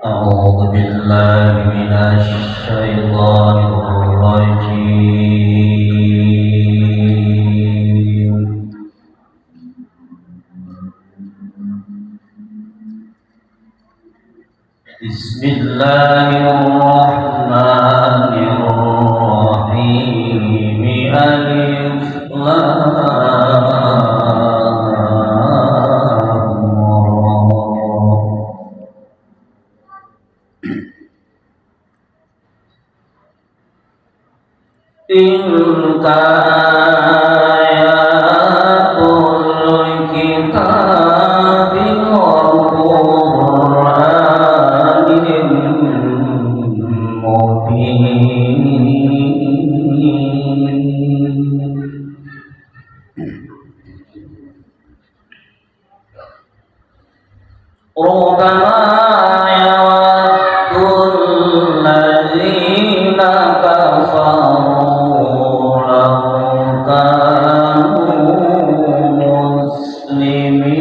أعوذ بالله من الشيطان الرجيم بسم الله الرحمن الرحيم ألف تلك آيات الكتاب والقرآن المبين ربما يود الذين كفروا لو كانوا مسلمين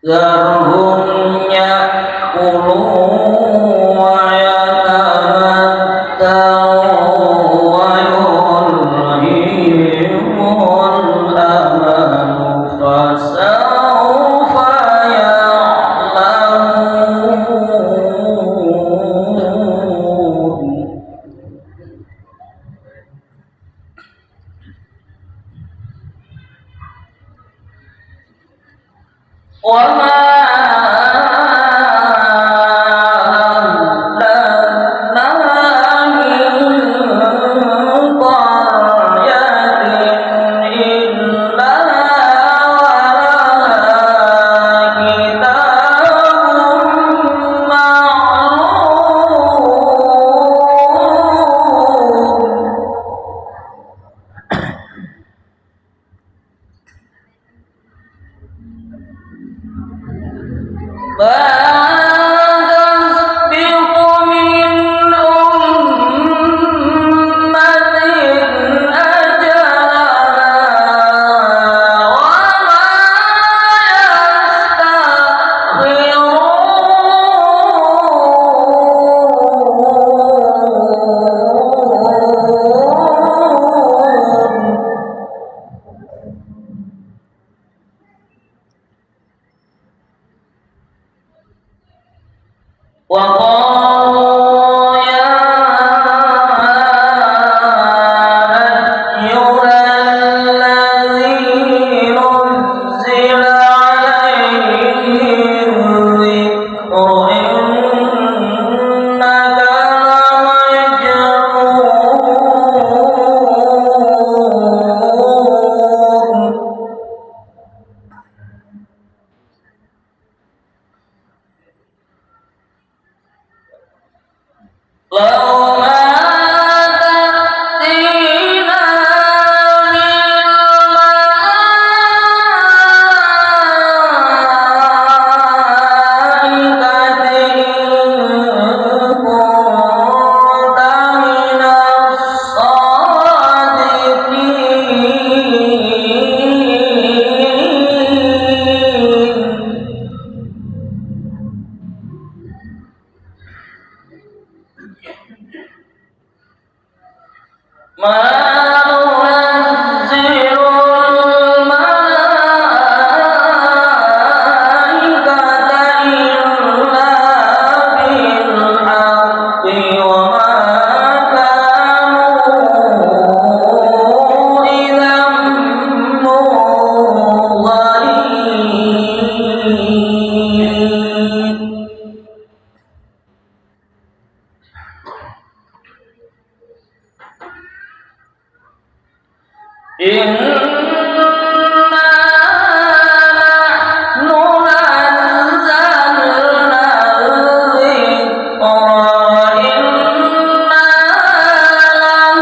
ذرهم يأكلوا ويتمتعوا ويلههم الأمل فسوف يعلمون وما وقالوا يا أيها الذي نزل عليه الذكر إنك لمجنون لو ما تأتينا بالملائكة إن كنت من الصادقين ما ننزل الملائكة إلا بالحق وما كانوا إذا منظرين إنا نحن نزلنا الذكر وإنا له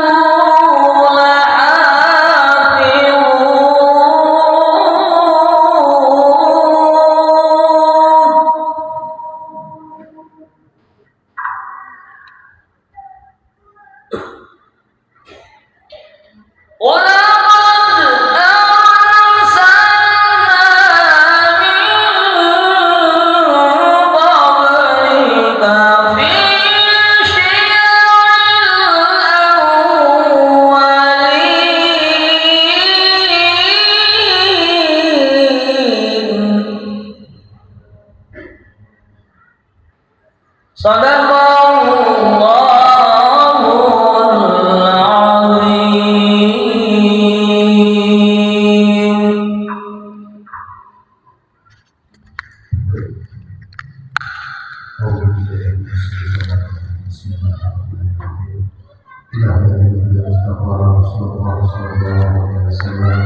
إلى حضرة المصطفى رسول الله صلى الله عليه وسلم.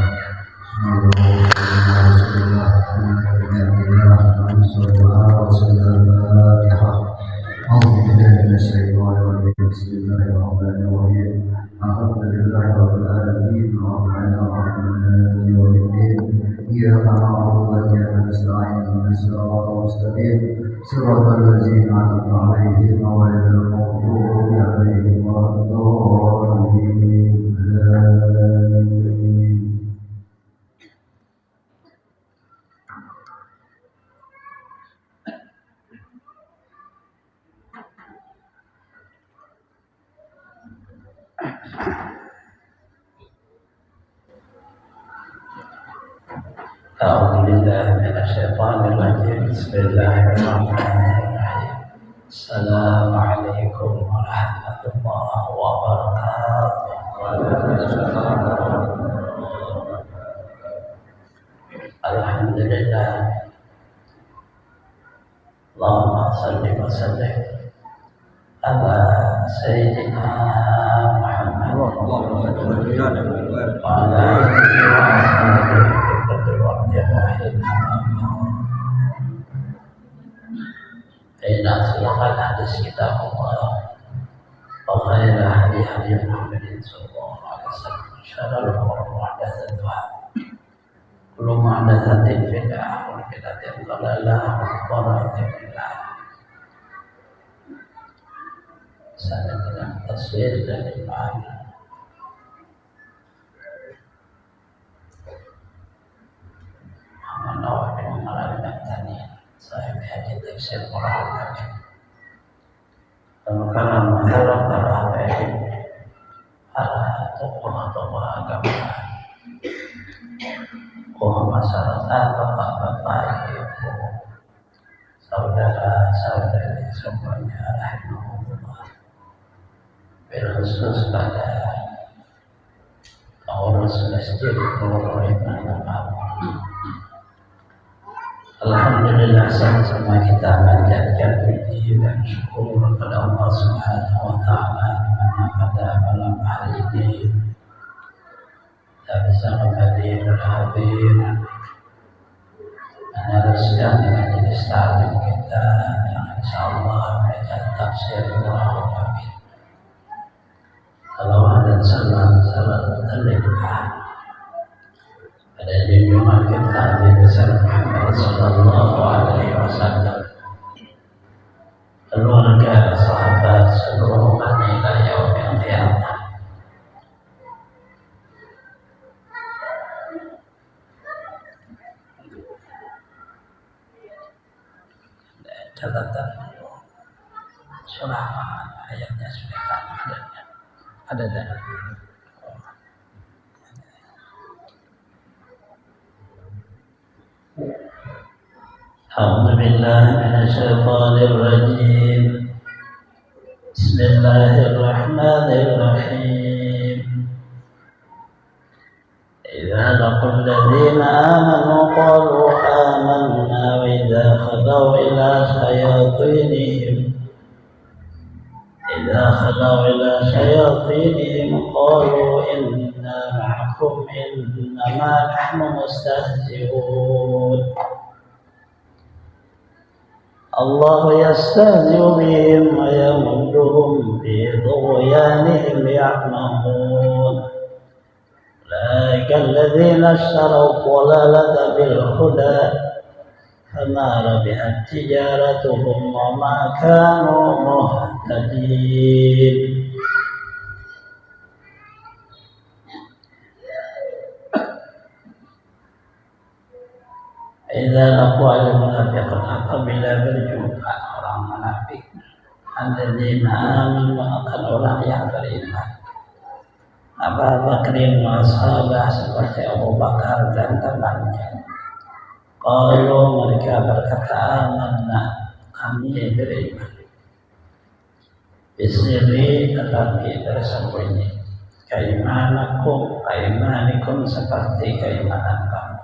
رسول الله صلى الله وسلم. الفاتحة. أعوذ بالله من الشيطان الرجيم. بسم الله الرحمن الرحيم. الحمد لله رب العالمين الرحمن الرحيم مالك يوم الدين. إياك نعبد وإياك نستعين اهدنا الصراط المستقيم صراط الذين أنعمت عليهم غير المغضوب عليهم ولا الضالين. آمين. أعوذ بالله من الشيطان الرجيم. بسم الله الرحمن الرحيم. السلام عليكم ورحمة الله وبركاته. الحمد لله. اللهم صل وسلم على سيدنا محمد وعلى آله وصحبه فإن أصدق الحديث كتاب الله وخير الهدي هدي محمد صلى الله عليه وسلم وشر الأمور محدثاتها كل محدثة بدعة وبدعة ضلالة وضلالة في النار. Sana dengan taswir dan imam Muhammad bin Muhammad Tani sahib hadis tafsir Quran. Karena masalah para habaib, para tokoh-tokoh agama, masyarakat, bapak-bapak, ibu, saudara-saudari semuanya, rahimahullah. Berkhusus pada pengurus masjid Nurul Iman. Alhamdulillah, sama-sama kita manjatkan puji dan syukur kepada Allah Subhanahu wa Ta'ala pada malam hari ini kita bisa kembali berhadir meneruskan majelis taklim kita yang insyaallah akan tafsir Quran. Salawat dan salam terlimpah pada junjungan kita Nabi besar Muhammad sallallahu alaihi wasallam, keluarga, sahabat, seluruh umat ila yaumil qiyamah. Catatan surah ayatnya sudah ada dan أعوذ بالله من الشيطان الرجيم. بسم الله الرحمن الرحيم. إذا لقوا الذين آمنوا قالوا آمنا وإذا خلوا إلى شياطينهم قالوا إنا معكم إنما نحن مستهزئون. الله يستهزئ بهم ويمدهم في طغيانهم يعمهون. أولئك الذين اشتروا الضلالة بالهدى فما ربحت تجارتهم وما كانوا مهتدين. Idza laqul munafiqun, apabila berjumpa orang munafik, alladzina amanu, akan orang yang beriman. Abu Bakrin wa sahabah seperti Abu Bakar dan temannya. Kalau mereka berkata amanna, kami beriman. Bismillah, tetapi bersembunyi. Kaimanikum seperti keimanan kamu.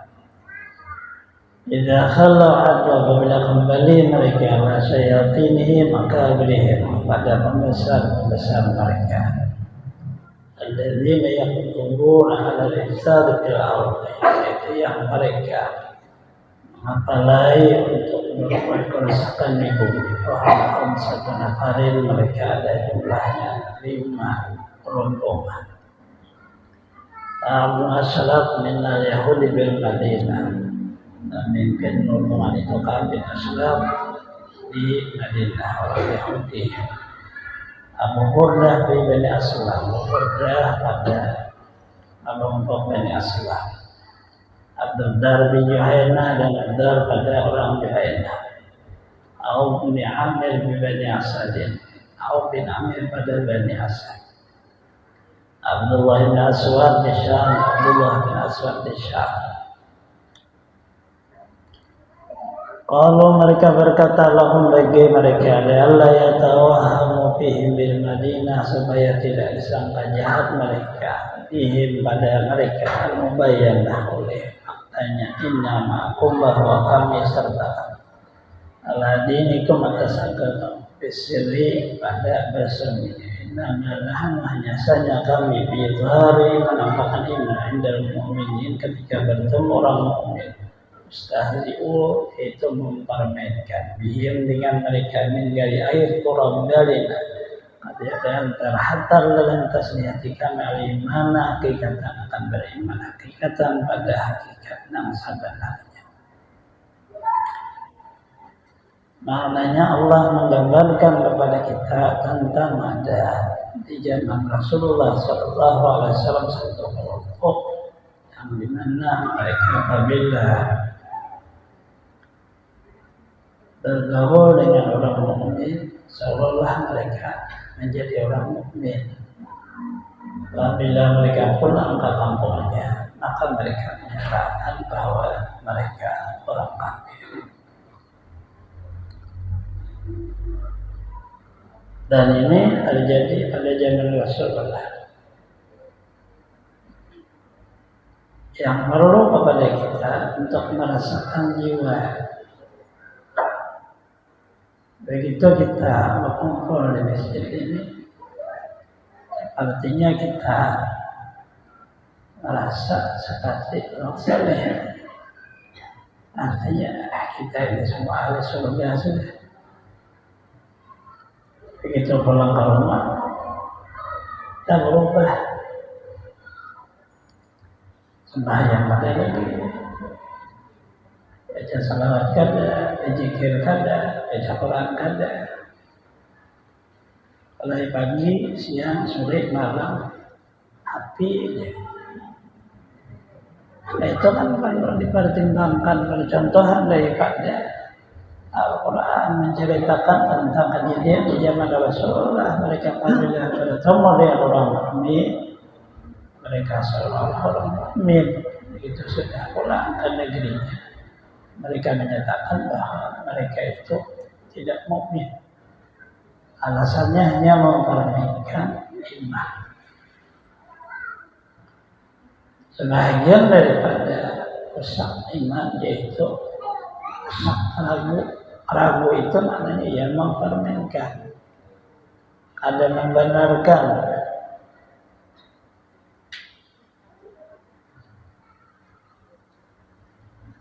Idza khala'u apabila kembali mereka ila syaitanihim, maka berihim pada pembesar-pembesar mereka. alladzina yaquluna 'ala al-ifsad fil ardi, yaitu yang mereka mempelai untuk melakukan kerusakan di bumi. Wahum sebenarnya mereka ada jumlahnya 5 rombongan. Abu Ashraf min al-Yahudi bil Madinah, memimpin rombongan itu Ka'ab bin Ashraf di Madinah, orang Yahudi. Abu Burdah bin Bani Aslam, Abu Burdah pada kelompok Bani Aslam. Abdul Dar bin Juhainah dan Abdul pada orang Juhainah. Auf bin Amir bin Bani Asadin, Auf bin Amir pada Bani Asad. Abdullah bin Aswad di Syam, Abdullah bin Aswad di Syam. Kalau mereka berkata lahum bagi mereka, Allah ya tawahamu fihim bil Madinah, supaya tidak disangka jahat mereka fihim pada mereka, al-mubayyanah oleh faktanya, inna ma'akum bahwa kami serta ala dinikum atas agama bisiri pada bersembunyi. Inna nahnu hanya saja kami bidhari menampakkan iman indal mu'minin ketika bertemu orang mukmin. Mustahzi'u itu mempermainkan bihim dengan mereka min dari air turab dalina ada antara hatar lantas hati kami al-imana hakikatan akan beriman hakikatan pada hakikat yang sebenarnya. Maknanya Allah menggambarkan kepada kita tentang ada di zaman Rasulullah SAW satu kelompok yang dimana mereka apabila bergaul dengan orang mukmin, seolah mereka menjadi orang mukmin. Apabila mereka pulang ke kampungnya, maka mereka menyatakan bahwa mereka orang kafir. Dan ini terjadi pada zaman Rasulullah. Yang perlu kepada kita untuk merasakan jiwa. Begitu kita berkumpul di masjid ini, artinya kita merasa seperti orang saleh. Artinya kita ini semua ahli surga sudah. Begitu pulang ke rumah, kita berubah. Sembahyang pada lagi, baca salawat kada, berzikir kada, baca Quran kada. Mulai pagi, siang, sore, malam, happy aja. Nah, itu kan perlu dipertimbangkan percontohan daripada Al-Quran menceritakan tentang kejadian di zaman Rasulullah. Mereka apabila bertemu dengan orang mukmin, mereka seolah orang mukmin. Begitu sudah pulang ke negerinya, mereka menyatakan bahwa mereka itu tidak mukmin. Alasannya hanya mempermainkan iman. Sebahagian daripada rusak iman yaitu rusak ragu. Ragu itu maknanya ia mempermainkan, ada membenarkan.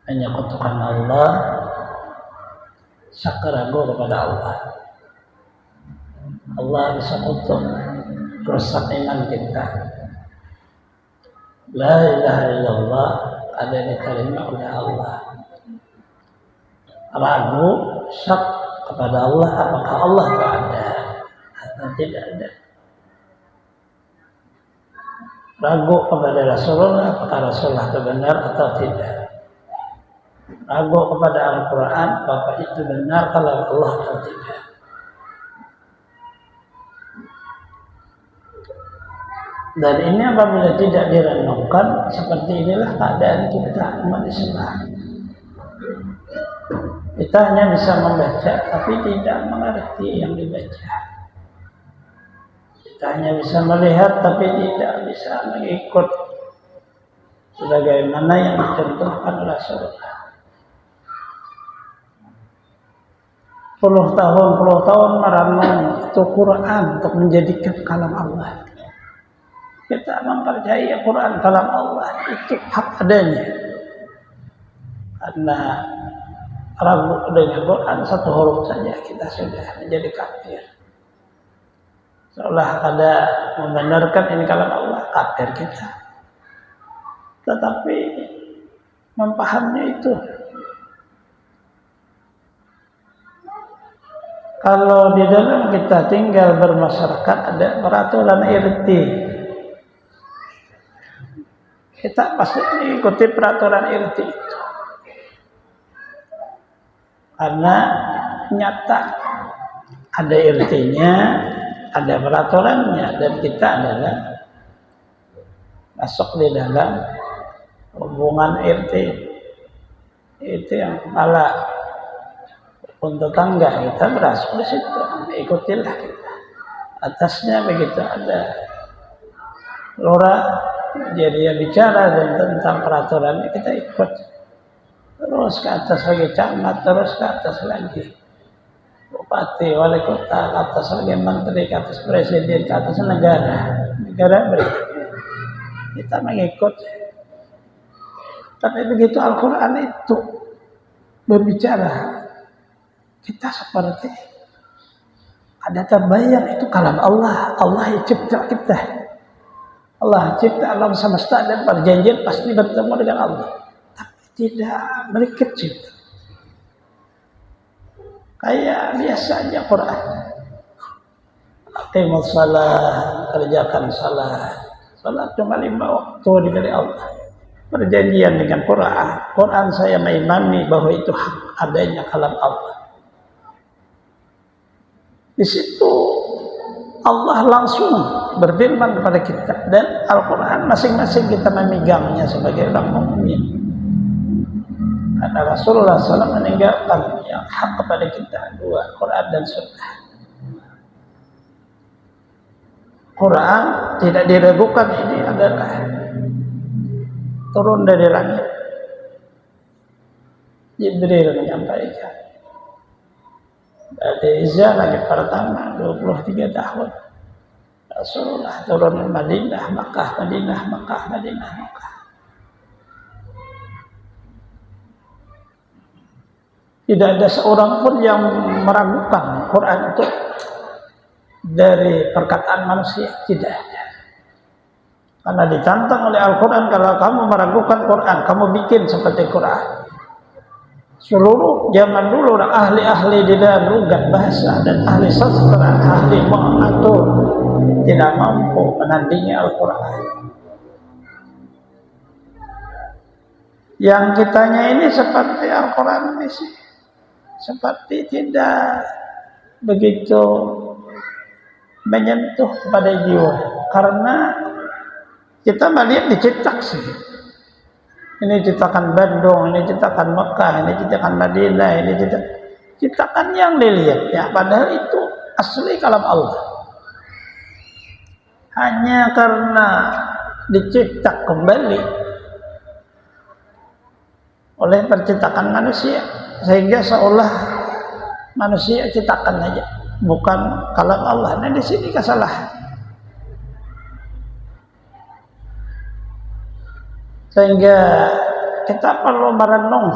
Menyekutukan Allah, syak ragu kepada Allah. Allah bisa kutuk rusak iman kita. La ilaha illallah ada di kalimat oleh Allah. Ragu, syak kepada Allah, apakah Allah ada atau tidak ada. Ragu kepada Rasulullah, apakah Rasulullah itu benar atau tidak. Ragu kepada Al-Quran, apakah itu benar kalau Allah atau tidak. Dan ini apabila tidak direnungkan, seperti inilah keadaan kita umat Islam. Kita hanya bisa membaca, tapi tidak mengerti yang dibaca. Kita hanya bisa melihat, tapi tidak bisa mengikut sebagaimana yang dicontohkan Rasulullah. Puluh tahun merenung itu Quran untuk menjadikan kalam Allah. kita mempercayai Quran kalam Allah itu hak adanya. Karena ragu dengan Quran satu huruf saja kita sudah menjadi kafir. Seolah ada membenarkan ini kalam Allah, kafir kita. Tetapi memahaminya itu, kalau di dalam kita tinggal bermasyarakat ada peraturan irti, kita pasti mengikuti peraturan irti itu. Karena nyata ada irtinya, ada peraturannya, dan kita adalah masuk di dalam hubungan irti. Itu yang kepala untuk tangga, kita berasal di situ, ikutilah kita. Atasnya begitu ada lurah, jadi dia bicara dan tentang peraturan kita ikut. Terus ke atas lagi camat, terus ke atas lagi bupati, wali kota, ke atas lagi menteri, ke atas presiden, ke atas negara berikutnya. Kita mengikut. Tapi begitu Al-Quran itu berbicara, kita seperti ada terbayang itu kalam Allah. Allah yang cipta kita. Allah cipta alam semesta dan perjanjian pasti bertemu dengan Allah. Tidak berkecil. Kayak biasa aja Quran. Aqimus salat, kerjakan salat. Salat cuma 5 waktu diberi Allah. Perjanjian dengan Quran. Quran saya mengimani bahwa itu hak adanya kalam Allah. Di situ Allah langsung berfirman kepada kita, dan Al-Quran masing-masing kita memegangnya sebagai orang mukmin. Karena Rasulullah SAW meninggalkan yang hak kepada kita 2, Quran dan Sunnah. Quran tidak diragukan, ini adalah turun dari langit. Jibril menyampaikan. Dari Izah langit pertama 23 tahun. Rasulullah turun Madinah, Makkah, Madinah, Makkah, Madinah, Makkah. Tidak ada seorang pun yang meragukan Quran itu dari perkataan manusia, tidak ada. Karena ditantang oleh Al-Quran, kalau kamu meragukan Quran, kamu bikin seperti Quran. Seluruh zaman dulu orang ahli-ahli di dalam lugat bahasa dan ahli sastra, ahli mengatur, tidak mampu menandingi Al-Quran. Yang kitanya ini seperti Al-Quran ini sih, seperti tidak begitu menyentuh pada jiwa, karena kita melihat dicetak sih. Ini cetakan Bandung, ini cetakan Mekah, ini cetakan Madinah, ini cetakan yang dilihat ya, padahal itu asli kalam Allah. Hanya karena dicetak kembali oleh percetakan manusia, sehingga seolah manusia cetakan aja, bukan kalam Allah. Nah, di sini kesalahan. Sehingga kita perlu merenung,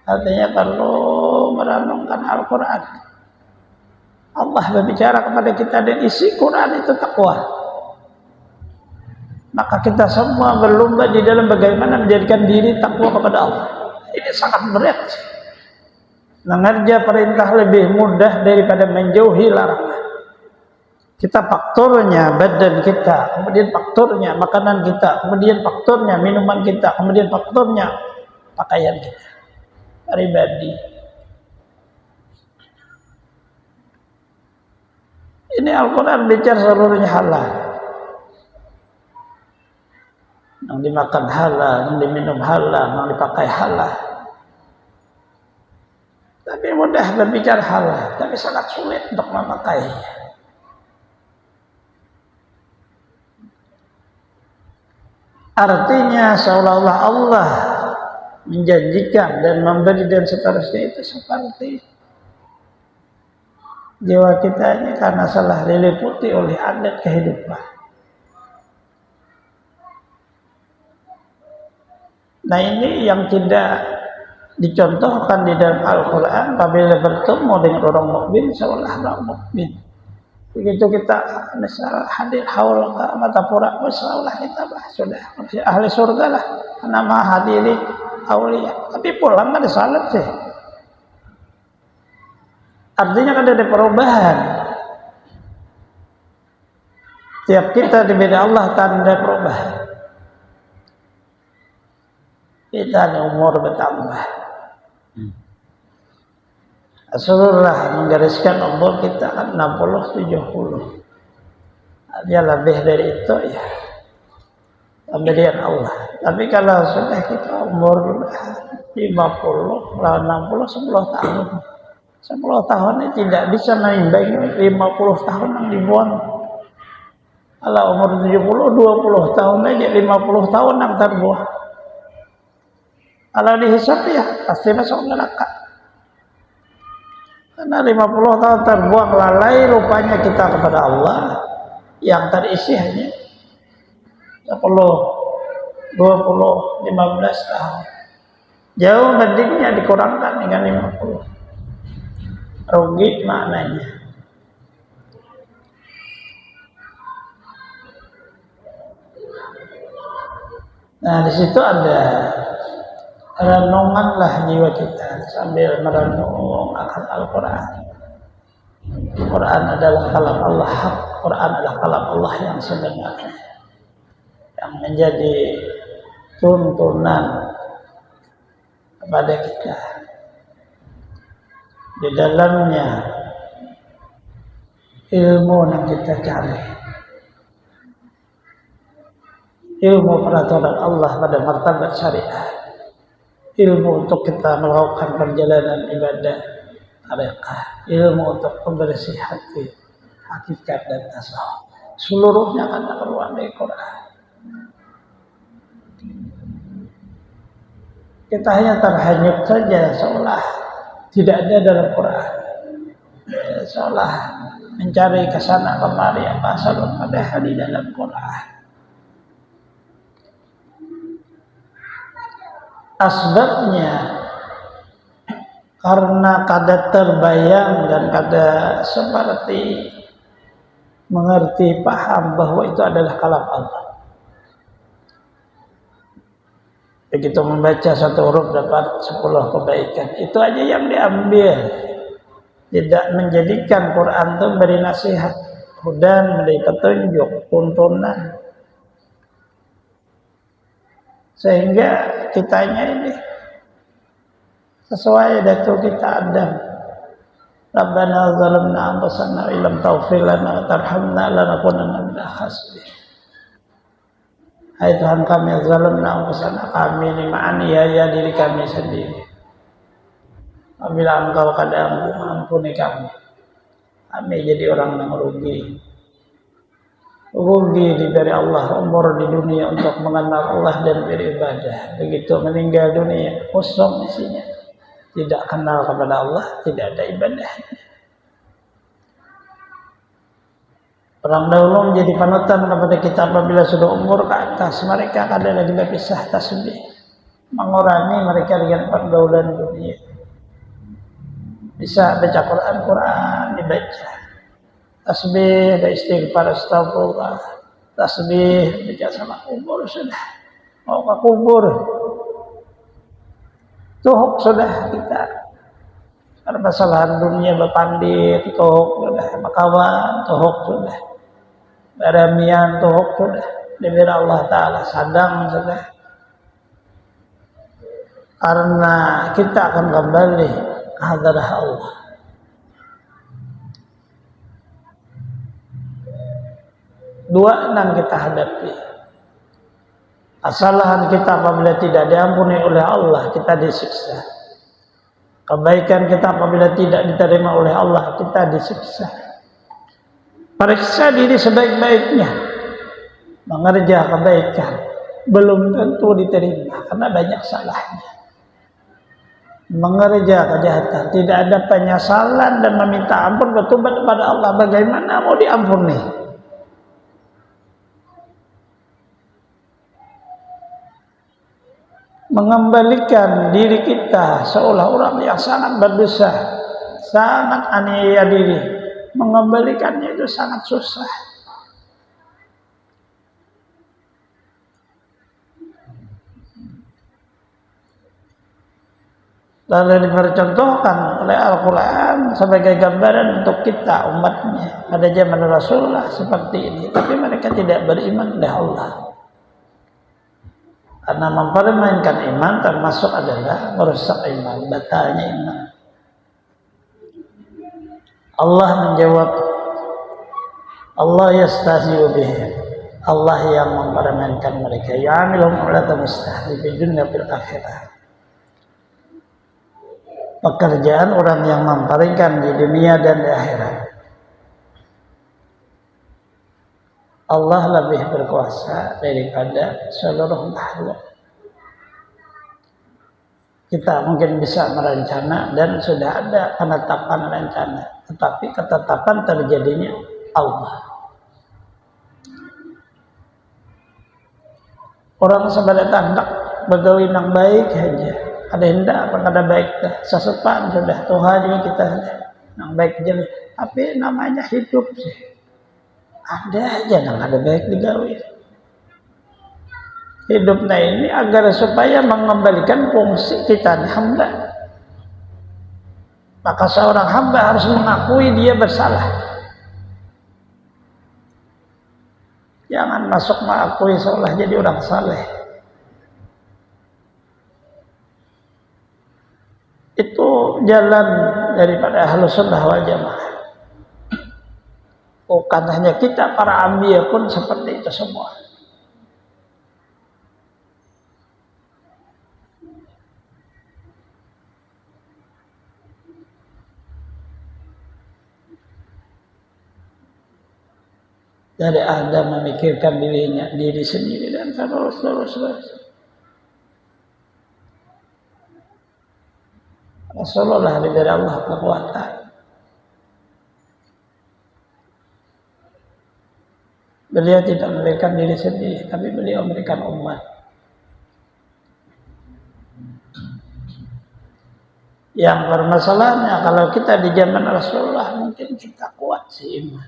artinya perlu merenungkan Al-Quran. Allah berbicara kepada kita dan isi Quran itu takwa. Maka kita semua berlomba di dalam bagaimana menjadikan diri takwa kepada Allah. Ini sangat berat. Mengerja perintah lebih mudah daripada menjauhi larangan. Kita faktornya badan kita, kemudian faktornya makanan kita, kemudian faktornya minuman kita, kemudian faktornya pakaian kita pribadi. Ini Al-Quran bicara seluruhnya halal. Yang dimakan halal, yang diminum halal, yang dipakai halal. Tapi mudah berbicara halal, tapi sangat sulit untuk memakainya. Artinya seolah-olah Allah menjanjikan dan memberi dan seterusnya, itu seperti jiwa kita ini karena salah diliputi oleh adat kehidupan. Nah ini yang tidak dicontohkan di dalam Al-Quran. Apabila bertemu dengan orang mukmin seolah orang mukmin. Begitu kita misal hadir haul mata pura seolah kita sudah ahli surga lah. Nama hadiri aulia. Tapi pulang kan salat sih. Artinya kan ada perubahan. Tiap kita di beda Allah tanda perubahan. Kita umur bertambah. Rasulullah menggariskan umur kita kan 60-70. Dia lebih dari itu ya pemberian Allah. Tapi kalau sudah kita umur 50, 60, 10 tahun. 10 tahun ini tidak bisa mengimbangi 50 tahun yang dibuang. Kalau umur 70, 20 tahun aja 50 tahun yang terbuang. Kalau dihisap ya pasti masuk neraka. Karena 50 tahun terbuang lalai rupanya kita kepada Allah yang terisi hanya 10, 20, 15 tahun. Jauh bandingnya dikurangkan dengan 50. Rugi maknanya. Nah di situ ada renunganlah jiwa kita sambil merenung akan Al-Quran. Quran adalah kalam Allah hak. Quran adalah kalam Allah yang sebenarnya, yang menjadi tuntunan kepada kita. Di dalamnya ilmu yang kita cari, ilmu peraturan Allah pada martabat syariat, ilmu untuk kita melakukan perjalanan ibadah tarekah, ilmu untuk pembersih hati, hakikat dan tasawuf, seluruhnya akan keluar dari Quran. Kita hanya terhanyut saja seolah tidak ada dalam Quran, seolah mencari kesana kemari apa salun padahal di dalam Quran. Asbabnya karena kada terbayang dan kada seperti mengerti paham bahwa itu adalah kalam Allah. Begitu membaca satu huruf dapat 10 kebaikan. Itu aja yang diambil. Tidak menjadikan Quran itu beri nasihat, hudan, beri petunjuk, tuntunan. Sehingga kitanya ini sesuai datu kita Adam. Rabbana zalamna anfusana wa illam taghfir lana wa tarhamna lanakunanna minal khasirin. Hai Tuhan kami, zalamna anfusana, kami ini menganiaya diri kami sendiri. Apabila Engkau kadang mengampuni kami, kami jadi orang yang rugi. Rugi dari Allah umur di dunia untuk mengenal Allah dan beribadah. Begitu meninggal dunia kosong isinya, tidak kenal kepada Allah, tidak ada ibadahnya. Orang dahulu menjadi panutan kepada kita apabila sudah umur ke atas. Mereka kadang lagi berpisah tasbih, mengurangi mereka dengan pergaulan dunia. Bisa baca Quran dibaca, tasbih, istighfar, astagfirullah, tasbih, baca sama kubur sudah. Mau ke kubur, tuhuk sudah kita. Permasalahan dunia berpandit, tuhuk sudah. Makawan, tuhuk sudah. Baramian, tuhuk sudah. Diberi Allah Ta'ala sadang sudah. Karena kita akan kembali ke hadirat Allah. Dua yang kita hadapi. Kesalahan kita apabila tidak diampuni oleh Allah, kita disiksa. Kebaikan kita apabila tidak diterima oleh Allah, kita disiksa. Periksa diri sebaik-baiknya. Mengerja kebaikan belum tentu diterima karena banyak salahnya. Mengerja kejahatan tidak ada penyesalan dan meminta ampun bertobat kepada Allah, bagaimana mau diampuni? mengembalikan diri kita seolah orang yang sangat berdosa, sangat aniaya diri. Mengembalikannya itu sangat susah. Lalu dipercontohkan oleh Al-Quran sebagai gambaran untuk kita umatnya pada zaman Rasulullah seperti ini. Tapi mereka tidak beriman kepada Allah. Karena mempermainkan iman termasuk adalah merusak iman, batalnya iman. Allah menjawab, Allah yastahzi'u bihim. Allah yang mempermainkan mereka. Ya'amilhum ulata mustahzi fi dunya fil akhirah. Pekerjaan orang yang memparingkan di dunia dan di akhirat. Allah lebih berkuasa daripada seluruh makhluk. Kita mungkin bisa merencana dan sudah ada penetapan rencana, tetapi ketetapan terjadinya Allah. Orang sebagai tandak begawi nang baik aja. Ada hendak apa ada baik dah, sesepan sudah Tuhan ini kita nang baik jadi, tapi namanya hidup sih. Ada aja nang ada baik digawe. Hidupnya ini agar supaya mengembalikan fungsi kita hamba. Maka seorang hamba harus mengakui dia bersalah. Jangan masuk mengakui seolah jadi orang saleh. Itu jalan daripada Ahlus Sunnah wal Jamaah. Bukan hanya kita, para anbiya pun seperti itu semua. Dari Adam memikirkan diri sendiri dan terus. Rasulullah dari Allah kekuatan. Beliau tidak memberikan diri sendiri, tapi beliau memberikan umat. Yang permasalahannya kalau kita di zaman Rasulullah mungkin kita kuat sih iman.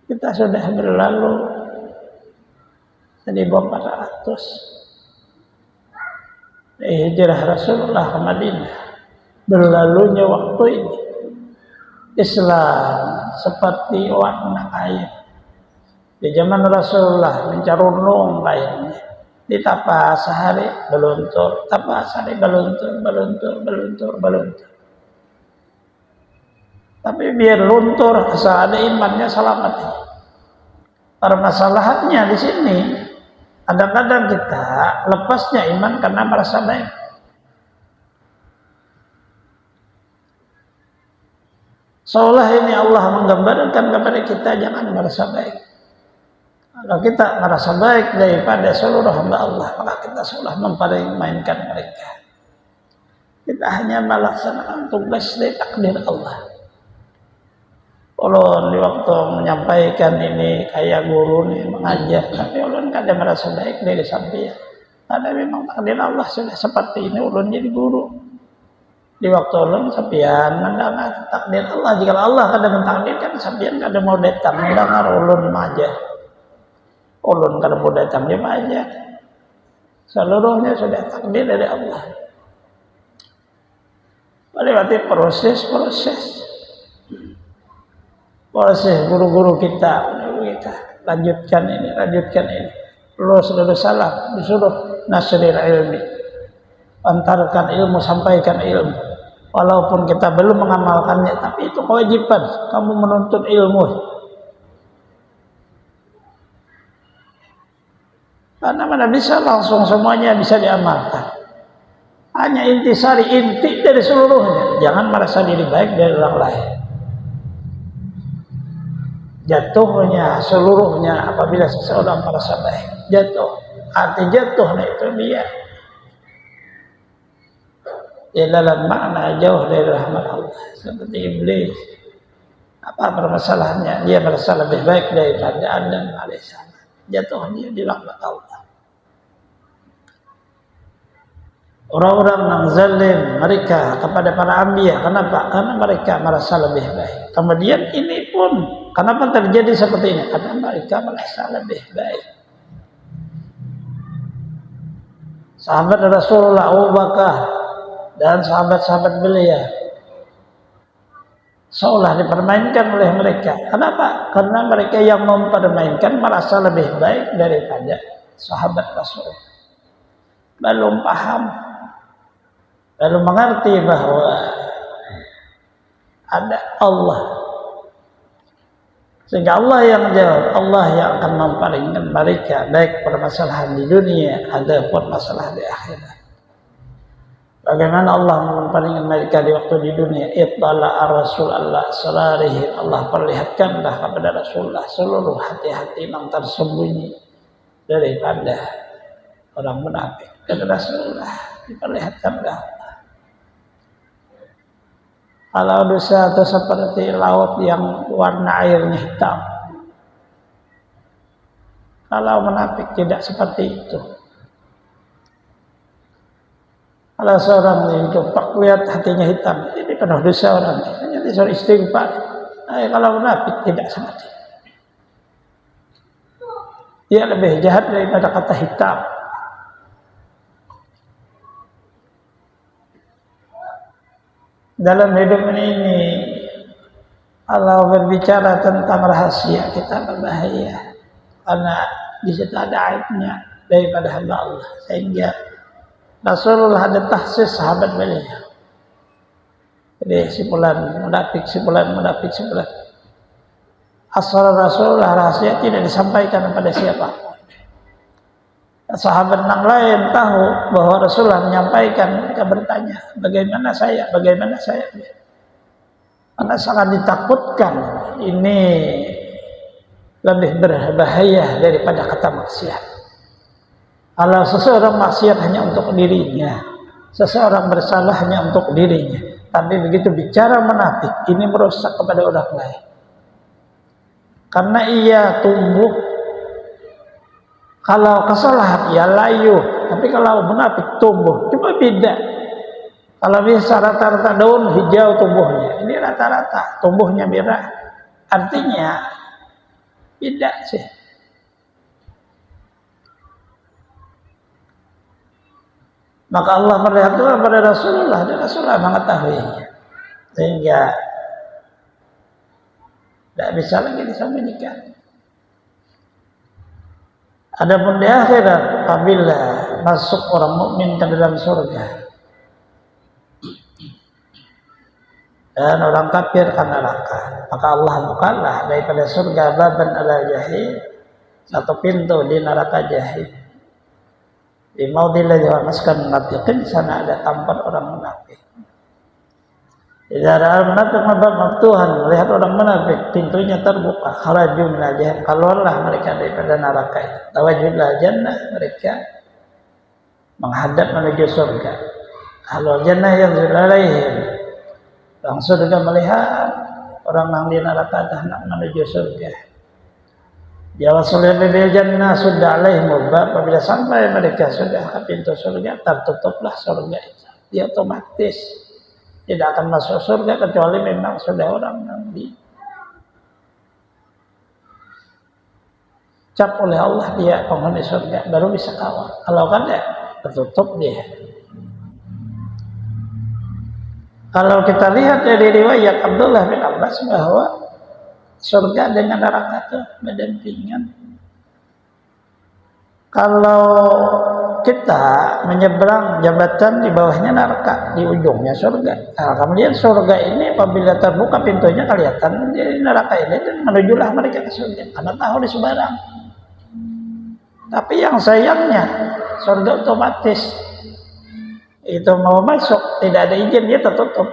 Kita sudah berlalu 1400 hijrah Rasulullah ke Madinah. Berlalunya waktu ini Islam seperti warna air. Di zaman Rasulullah mencarunung airnya. Ditapa sehari beluntur, tapa sehari beluntur. Tapi biar luntur asal ada imannya selamat. Permasalahannya di sini kadang-kadang kita lepasnya iman karena merasa baik. Seolah ini Allah menggambarkan kepada kita jangan merasa baik. Kalau kita merasa baik daripada seluruh hamba Allah, maka kita seolah mempermainkan mereka. Kita hanya melaksanakan tugas dari takdir Allah. Ulun di waktu menyampaikan ini kayak guru nih mengajar, tapi ulun kada merasa baik dari sampeyan. Karena memang takdir Allah sudah seperti ini, ulun jadi guru. Di waktu ulun sampeyan mendengar takdir Allah, jika Allah kada mentakdirkan sampeyan kada mau datang mendengar ulun mengajar. Ulun kada mau datang dia mengajar. Seluruhnya sudah takdir dari Allah. Melewati proses guru-guru kita lanjutkan ini lu sudah salah disuruh nasril ilmi, antarkan ilmu, sampaikan ilmu walaupun kita belum mengamalkannya, tapi itu kewajiban kamu menuntut ilmu karena mana bisa langsung semuanya bisa diamalkan. Hanya inti dari seluruhnya, jangan merasa diri baik dari orang lain. Jatuhnya seluruhnya apabila seseorang merasa baik, jatuh. Arti jatuhnya itu dia dalam makna jauh dari rahmat Allah, seperti iblis. Apa permasalahannya? Dia merasa lebih baik daripada Adam alaihissalam. Jatuhnya di rahmat Allah. orang-orang yang zalim mereka kepada para anbiya. Kenapa? Karena mereka merasa lebih baik. Kemudian ini pun kenapa terjadi seperti ini? Karena mereka merasa lebih baik. Sahabat Rasulullah Abu Bakar dan sahabat-sahabat beliau seolah dipermainkan oleh mereka. Kenapa? Karena mereka yang mempermainkan merasa lebih baik daripada sahabat Rasul. Belum paham, belum mengerti bahwa ada Allah. Sehingga Allah yang jawab, Allah yang akan memparingkan mereka baik permasalahan di dunia ataupun masalah di akhirat. Bagaimana Allah memparingkan mereka di waktu di dunia? Ittala Rasulullah sallallahu Allah perlihatkanlah kepada Rasulullah seluruh hati-hati yang tersembunyi daripada orang munafik. Kata Rasulullah diperlihatkanlah. Kalau dosa itu seperti laut yang warna airnya hitam. Kalau munafik tidak seperti itu. Kalau seorang itu pak lihat hatinya hitam, ini penuh dosa orang. Hanya disuruh istighfar. Kalau munafik tidak seperti itu. Dia lebih jahat daripada kata hitam. Dalam hidup ini kalau berbicara tentang rahasia kita berbahaya karena di situ ada aibnya daripada hamba Allah. Sehingga Rasulullah ada tahsis sahabat beliau. Jadi simpulan munafik. Asal Rasulullah rahasia tidak disampaikan kepada siapa. Sahabat yang lain tahu bahwa Rasulullah menyampaikan, mereka bertanya, bagaimana saya? Karena sangat ditakutkan ini lebih berbahaya daripada kata maksiat. Kalau seseorang maksiat hanya untuk dirinya, seseorang bersalah hanya untuk dirinya, tapi begitu bicara munafik, ini merusak kepada orang lain. Karena ia tumbuh. Kalau kesalahan ya layu, tapi kalau munafik tumbuh, cuma beda. Kalau bisa rata-rata daun hijau tumbuhnya, ini rata-rata tumbuhnya merah. Artinya beda sih. Maka Allah perlihatkan kepada Rasulullah dan Rasulullah mengetahuinya, sehingga tidak bisa lagi disembunyikan. Adapun di akhirat, apabila masuk orang mukmin ke dalam surga dan orang kafir ke neraka, maka Allah bukalah daripada surga baban ala jahim, satu pintu di neraka jahim. Di maudillah dihamaskan munafiqin, di sana ada tempat orang munafik. Tidak ada munafik mabtuhan, melihat orang munafik, pintunya terbuka. Kharaju minal jahannam, keluarlah mereka daripada neraka itu. Tawajjudlah jannah, mereka menghadap menuju surga. Ahlul jannah yang alaihim, orang surga melihat orang yang di neraka hendak menuju surga. Jawasul bil jannah sudah alaihim bab, apabila sampai mereka sudah ke pintu surga, tertutuplah surga itu. Dia otomatis tidak akan masuk surga kecuali memang sudah orang yang dicap oleh Allah dia penghuni surga, baru bisa kawal. Kalau kan ya tertutup dia. Kalau kita lihat dari riwayat Abdullah bin Abbas bahwa surga dengan neraka itu berdampingan. Kalau kita menyeberang jembatan di bawahnya neraka, di ujungnya surga. Nah, kemudian surga ini apabila terbuka pintunya kelihatan dari neraka ini dan menujulah mereka ke surga karena tahu di seberang. Tapi yang sayangnya surga otomatis itu mau masuk tidak ada izin, dia tertutup.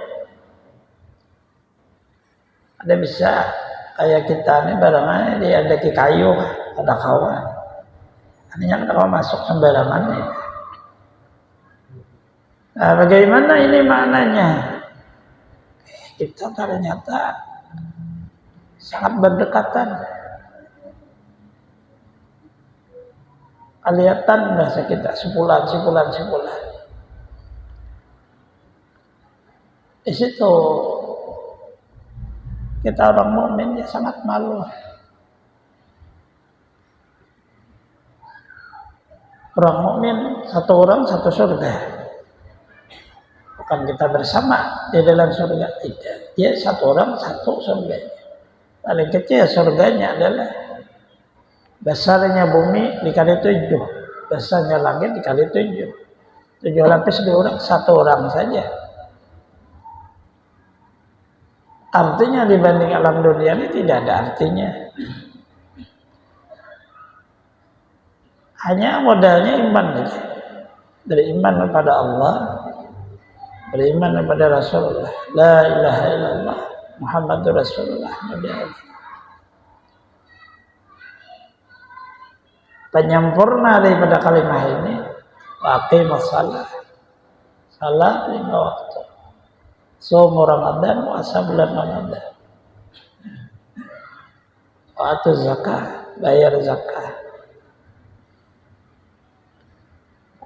Ada bisa kayak kita ini barangnya dia ada di kayu, ada kawan. Hanya kalau masuk sembarangan itu. Nah, bagaimana ini maknanya? Kita ternyata sangat berdekatan. Kelihatan bahasa kita sebulan. Di situ kita orang mukmin ya sangat malu. Orang mukmin satu orang satu surga. Bukan kita bersama di dalam surga, tidak. Dia satu orang satu surga. Paling kecil surganya adalah besarnya bumi dikali 7, besarnya langit dikali 7. 7 lapis 2 orang, satu orang saja. Artinya dibanding alam dunia ini tidak ada artinya. Hanya modalnya iman saja. Beriman kepada Allah, beriman kepada Rasulullah. La ilaha illallah Muhammadur Rasulullah. Penyempurna daripada kalimat ini, waqimus shalah. Salat 5 waktu. Shaum Ramadan, puasa bulan Ramadan. Waktu zakat, bayar zakat.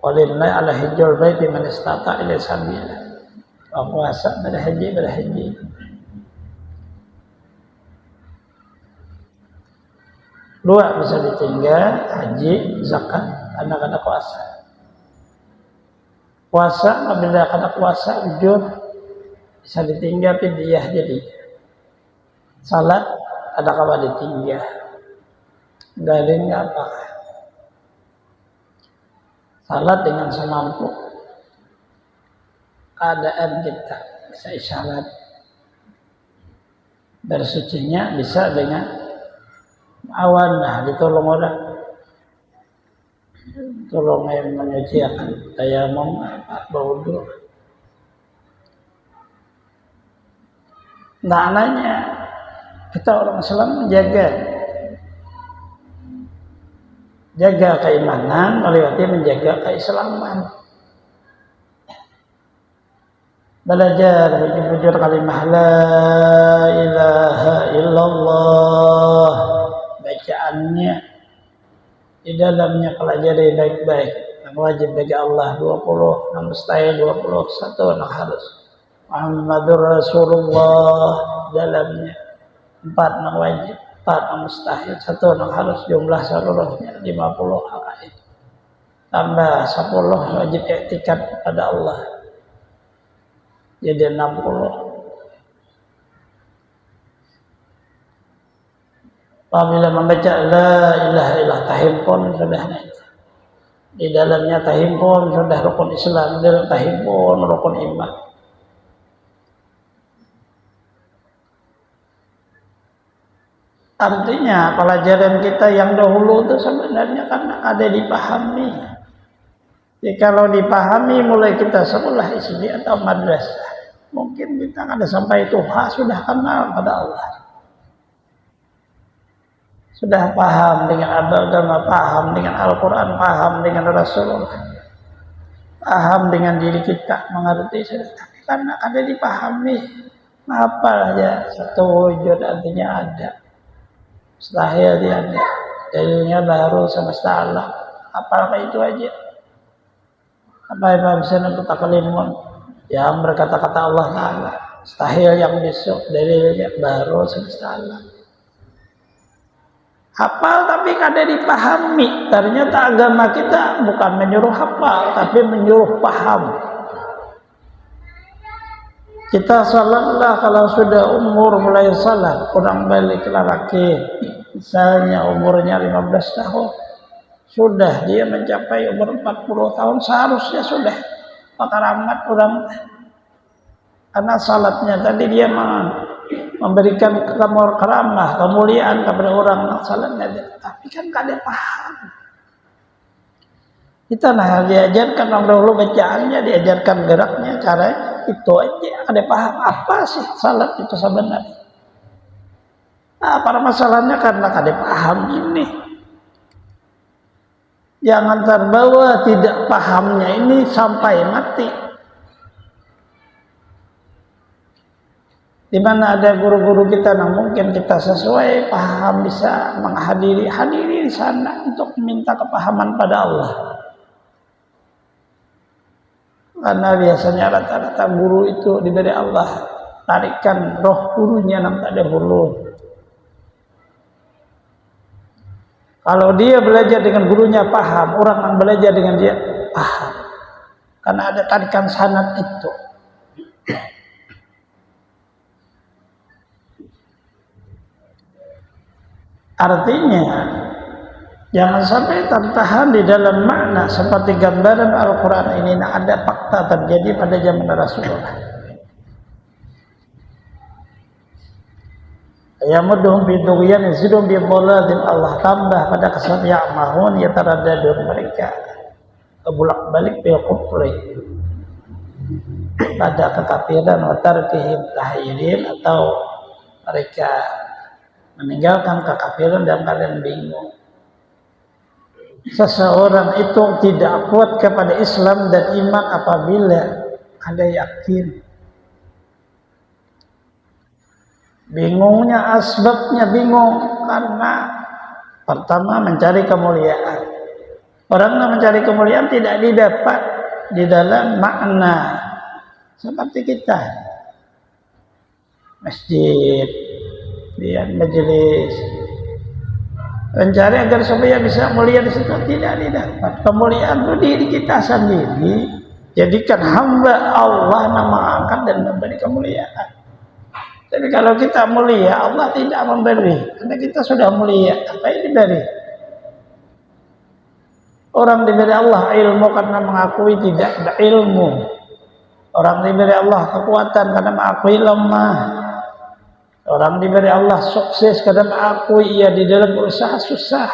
Walillahi ala hijjul baiti man istata ila sabila. Puasa berhaji. Dua bisa ditinggal, haji, zakat, anak-anak puasa. Puasa apabila anak puasa ujur bisa ditinggal fidyah jadi. Salat ada kabar ditinggal. Galing apa? Salat dengan semampu keadaan kita, bisa isyarat. Bersucinya bisa dengan awan, nah ditolong orang, tolong menyucikan tayamum, berwudu. Nah, anaknya kita orang Islam jaga keimanan melewati menjaga keislaman. Belajar bujur kalimah la ilaha illallah, bacaannya di dalamnya pelajari baik-baik. Yang wajib bagi Allah 20, yang mustahil 21, yang harus Muhammadur Rasulullah dalamnya 4 yang wajib, 4 yang mustahil, 1 yang harus, jumlah seluruhnya 50 hakaid. Tambah 10 wajib i'tikad kepada Allah. Jadi 60. Apabila membaca la ilaha illallah tahimpun sudah itu. Di dalamnya tahimpun sudah rukun Islam, di dalam tahimpun rukun iman. Artinya pelajaran kita yang dahulu itu sebenarnya karena ada dipahami. Jadi kalau dipahami mulai kita sekolah SD atau madrasah, mungkin kita ada sampai Tuhan sudah kenal pada Allah. Sudah paham dengan agama, paham dengan Al-Quran, paham dengan Rasulullah, paham dengan diri kita, mengerti sudah. Tapi karena ada dipahami, apa aja satu wujud artinya ada. Mustahil dia ada, dalilnya baru semesta alam. Apakah itu aja? Apa bisa untuk taklimun yang berkata-kata Allah Ta'ala, mustahil yang besok, dalilnya baru semesta alam. Hafal tapi kada dipahami. Ternyata agama kita bukan menyuruh hafal, tapi menyuruh paham. Kita salatlah kalau sudah umur mulai salat, kurang balik lelaki, misalnya umurnya 15 tahun, sudah dia mencapai umur 40 tahun, seharusnya sudah pakaramat orang. Karena salatnya tadi dia memberikan karamah, kemuliaan kepada orang yang salatnya, tapi kan kada paham. Kita nah diajarkan orang dahulu bacaannya, diajarkan geraknya, cara itu aja ada paham apa sih salat itu sebenarnya. Nah, para masalahnya karena kada paham ini. Jangan terbawa tidak pahamnya ini sampai mati. Di mana ada guru-guru kita yang mungkin kita sesuai paham bisa hadiri di sana untuk meminta kepahaman pada Allah. Karena biasanya rata-rata guru itu diberi Allah tarikan roh gurunya nang tak ada hulu. Kalau dia belajar dengan gurunya paham, orang yang belajar dengan dia paham. Karena ada tarikan sanad itu. Artinya jangan sampai tertahan di dalam makna seperti gambaran Al-Quran ini. Nah, ada fakta terjadi pada zaman Rasulullah. Yamuduhum bidughyan yazidum bidhalalin, Allah tambah pada kesalahan ya'mahun yataradadun, mereka kebulak-balik bil kufri, pada kekafiran wa tarkihim tahyilin, atau mereka meninggalkan kekafiran dan kalian bingung. Seseorang itu tidak kuat kepada Islam dan iman apabila ada yakin. Bingungnya, asbabnya bingung karena pertama mencari kemuliaan. Orang yang mencari kemuliaan tidak didapat di dalam makna seperti kita masjid, dia majelis, mencari agar supaya bisa mulia di situ, tidak didapat. Kemuliaan itu diri kita sendiri, jadikan hamba Allah nama angkat dan memberi kemuliaan. Tapi kalau kita mulia, Allah tidak memberi, karena kita sudah mulia. Apa yang diberi? Orang diberi Allah ilmu karena mengakui tidak ada ilmu. Orang diberi Allah kekuatan karena mengakui lemah. Orang diberi Allah sukses karena mengakui ia di dalam berusaha susah.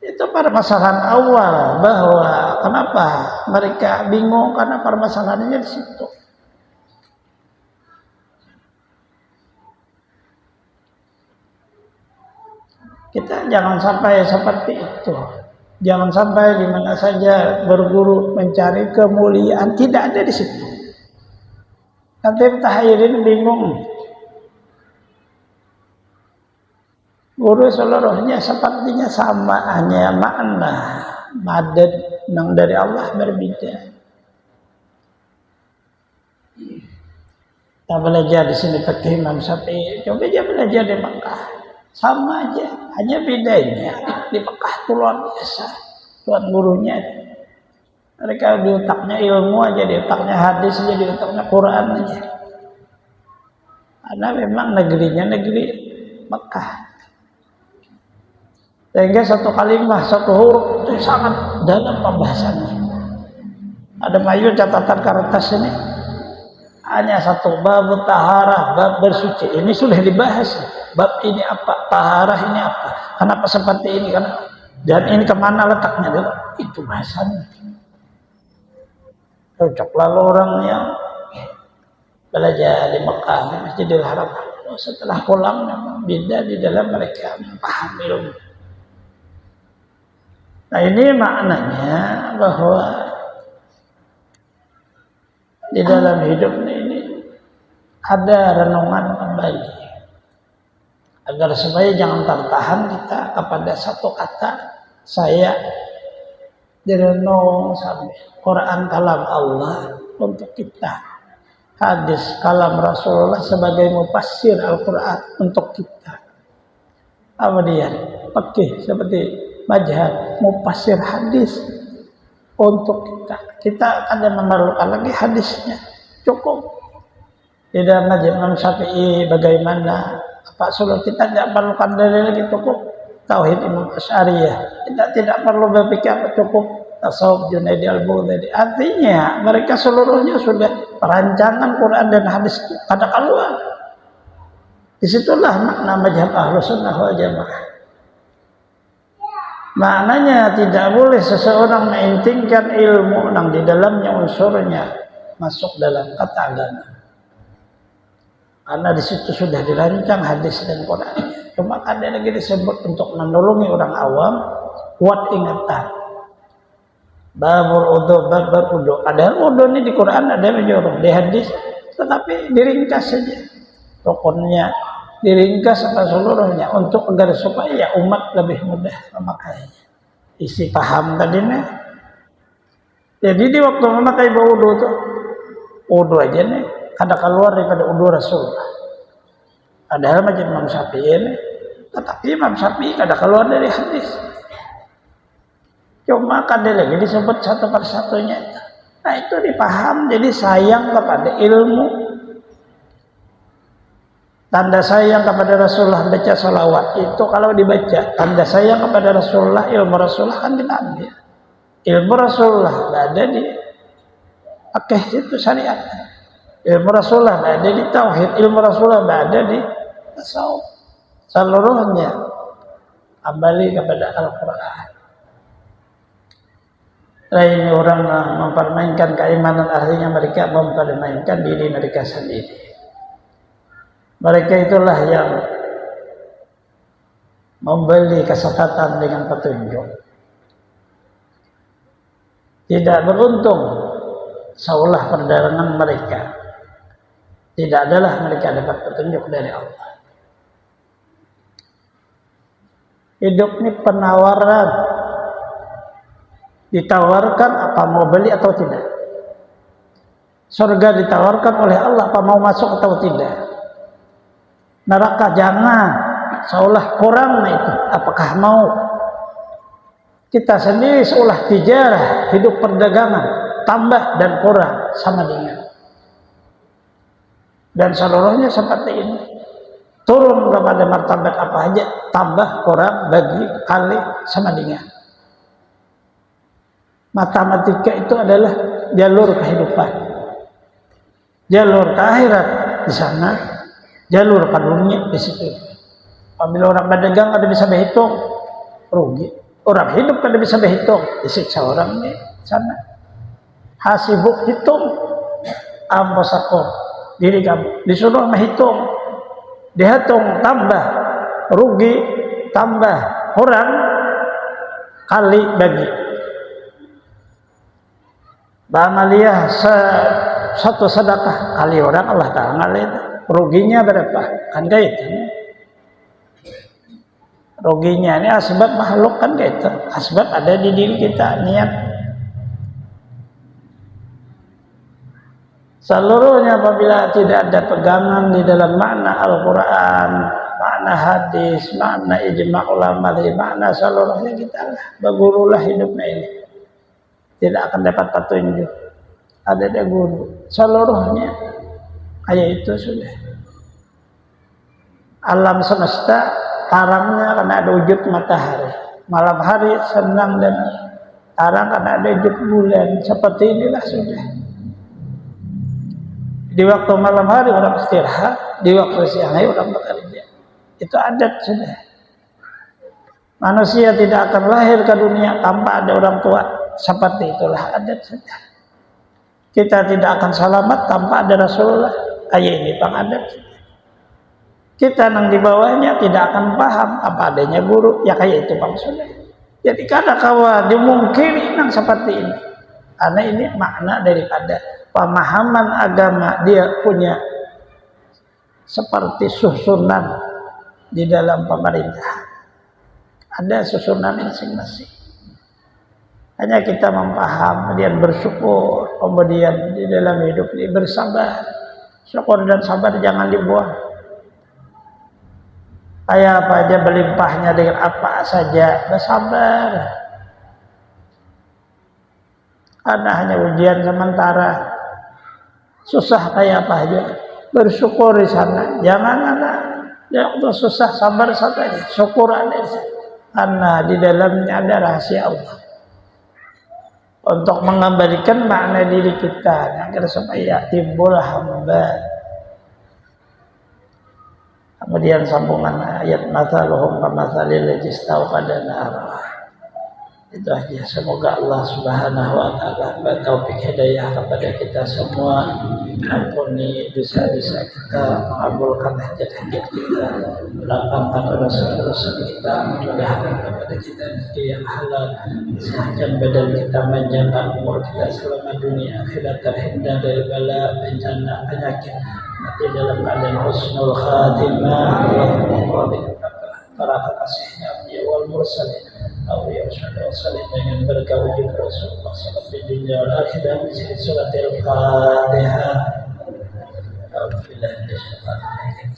Itu permasalahan awal, bahwa kenapa mereka bingung, karena permasalahannya di situ. Kita jangan sampai seperti itu. Jangan sampai di mana saja berguru mencari kemuliaan, tidak ada di situ. Nanti tahayirin bingung. Guru seluruhnya sepertinya sama, hanya makna madad yang dari Allah berbeda. Kita belajar di sini pakai Imam Syafi'i, coba aja belajar di Mekah. Sama aja, hanya bedanya di Mekah itu luar biasa. Tuan gurunya, mereka di otaknya ilmu aja, di otaknya hadis aja, di otaknya Quran aja. Karena memang negerinya negeri Mekah. Sehingga satu kalimat, satu huruf itu sangat dalam pembahasannya. Ada mayu catatan kertas ini, hanya satu bab taharah, bab bersuci. Ini sudah dibahas. Bab ini apa, taharah ini apa, kenapa seperti ini, karena dan ini kemana letaknya, itu bahasanya. Cocok lalu orang yang belajar di Mekah, di Masjidil Haram, setelah pulang memang beda di dalam mereka paham ilmu. Nah, ini maknanya bahwa di dalam hidup ini ada renungan kembali, agar supaya jangan tertahan kita kepada satu kata. Saya direnung sampai Quran kalam Allah untuk kita, hadis kalam Rasulullah sebagai mufassir Al-Quran untuk kita. Kemudian fikih seperti mazhab mufassir hadis untuk kita. Kita akan memerlukan lagi hadisnya, cukup. Di dalam mazhab Imam Syafi'i bagaimana Pak Suluh, kita tidak perlukan dalil lagi, cukup tauhid Imam Asy'ariyah. Kita tidak perlu berpikir apa, cukup tasawuf Junaidi al-Baghdadi. Artinya mereka seluruhnya sudah perancangan Quran dan hadis pada keluar. Disitulah makna mazhab Ahlus Sunnah wal Jamaah. Maknanya tidak boleh seseorang mengintingkan ilmu yang di dalamnya unsurnya masuk dalam kata agama. Karena di situ sudah dirancang hadis dan Quran. Cuma ada lagi disebut untuk menolongi orang awam kuat ingatan. Babul udhu, bab berwudu. Padahal wudu ini di Quran ada menyuruh, di hadis, tetapi diringkas saja. Rukunnya diringkas atau seluruhnya untuk agar supaya umat lebih mudah memakainya. Isi paham tadinya Jadi di waktu memakai bau wudu tuh, wudu aja nih, kada keluar daripada wudu Rasulullah. Padahal macam Imam Syafi'i ini, tetapi Imam Syafi'i kada keluar dari hadis. Cuma kada lagi disebut satu persatunya. Nah itu dipaham, jadi sayang kepada ilmu. Tanda sayang kepada Rasulullah baca salawat itu kalau dibaca. Tanda sayang kepada Rasulullah, ilmu Rasulullah kan kita ambil. Ilmu Rasulullah tidak ada di pakai itu syariat. Ilmu Rasulullah tidak ada di tauhid. Ilmu Rasulullah tidak ada di tasawuf. Seluruhnya kembali kepada Al-Quran. Lain orang mempermainkan keimanan, artinya mereka mempermainkan diri mereka sendiri. Mereka itulah yang membeli kesesatan dengan petunjuk. Tidak beruntung seolah perdagangan mereka. Tidak adalah mereka dapat petunjuk dari Allah. Hidup ini penawaran. Ditawarkan apa mau beli atau tidak. Surga ditawarkan oleh Allah apa mau masuk atau tidak. Neraka jangan, seolah kurang itu. Apakah mau? Kita sendiri seolah tijarah, hidup perdagangan, tambah dan kurang sama dengan. Dan seluruhnya seperti ini. Turun kepada martabat apa aja, tambah, kurang, bagi, kali, sama dengan. Matematika itu adalah jalur kehidupan. Jalur ke akhirat di sana. Jalur ke dunia di situ. Apabila orang berdagang ada bisa berhitung, rugi. Orang hidup kada bisa berhitung, disiksa orang di sana. Hasibuk hitung, amposakum diri kamu disuruh menghitung, dihitung tambah rugi tambah kurang kali bagi. Bamaliyah satu sedekah kali orang Allah Ta'ala ngalir. Ruginya berapa? Kan gitu. Ruginya ini asbab makhluk kan gitu. Asbab ada di diri kita, niat. Seluruhnya apabila tidak ada pegangan di dalam makna Al-Quran, makna hadis, makna ijma' ulama, makna seluruhnya kita lah. Bergurulah hidupnya ini. Tidak akan dapat petunjuk. Ada guru. Seluruhnya. Kayak itu sudah. Alam semesta tarangnya karena ada wujud matahari. Malam hari senang dan tarang karena ada wujud bulan. Seperti inilah sudah. Di waktu malam hari orang istirahat, di waktu siang hari orang bekerja. Itu adat sudah. Manusia tidak akan lahir ke dunia tanpa ada orang tua. Seperti itulah adat sudah. Kita tidak akan selamat tanpa ada Rasulullah. Kayak ini pang adat. Kita nang di bawahnya tidak akan paham apa adanya guru. Ya kayak itu pang sudah. Jadi kadang kawan dimungkiri nang seperti ini. Karena ini makna daripada pemahaman agama. Dia punya seperti susunan di dalam pemerintahan. Ada susunan masing-masing. Hanya kita memaham, kemudian bersyukur, kemudian di dalam hidup ini bersabar. Syukur dan sabar jangan dibuang. Kayak apa aja berlimpahnya dengan apa saja, bersabar. Karena hanya ujian sementara. Susah kayak apa aja, bersyukur di sana. Jangan ada waktu susah sabar saja, syukur ada. Karena di dalamnya ada rahasia Allah. Untuk mengembalikan makna diri kita agar supaya timbul hamba. Kemudian sambungan ayat mathaluhum kamathalil ladzi istawqada nara. Itu aja. Semoga Allah Subhanahu wa taala bertaufik hidayah kepada kita semua. Ampuni dosa-dosa kita, mengabulkan hajat-hajat kita, melapangkan urusan-urusan kita, mudahkan kepada kita rezeki yang halal, sehatkan badan kita, panjangkan umur kita selama dunia akhirat, terhindar dari bala, bencana, penyakit, mati dalam keadaan husnul khatimah. Allahumma qadi para kekasihnya wal mursalin أولياء وصلي dengan berkah wujud Rasulullah SAW di dunia wal akhirat di surat Al-Fatihah. Bismillahirrahmanirrahim.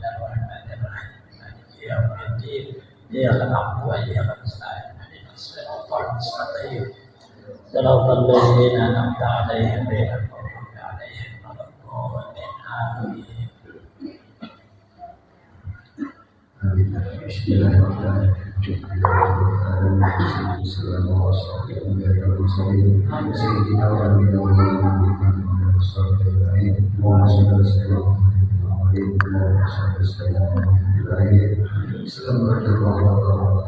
Ar-Rahmanir-Rahim. Maliki yaumiddin. Iyyaka na'budu wa iyyaka nasta'in. Ihdinas siratal mustaqim. Siratal ladzina an'amta 'alaihim ghairil maghdubi 'alaihim waladdallin. Amin. Assalamualaikum warahmatullahi wabarakatuh.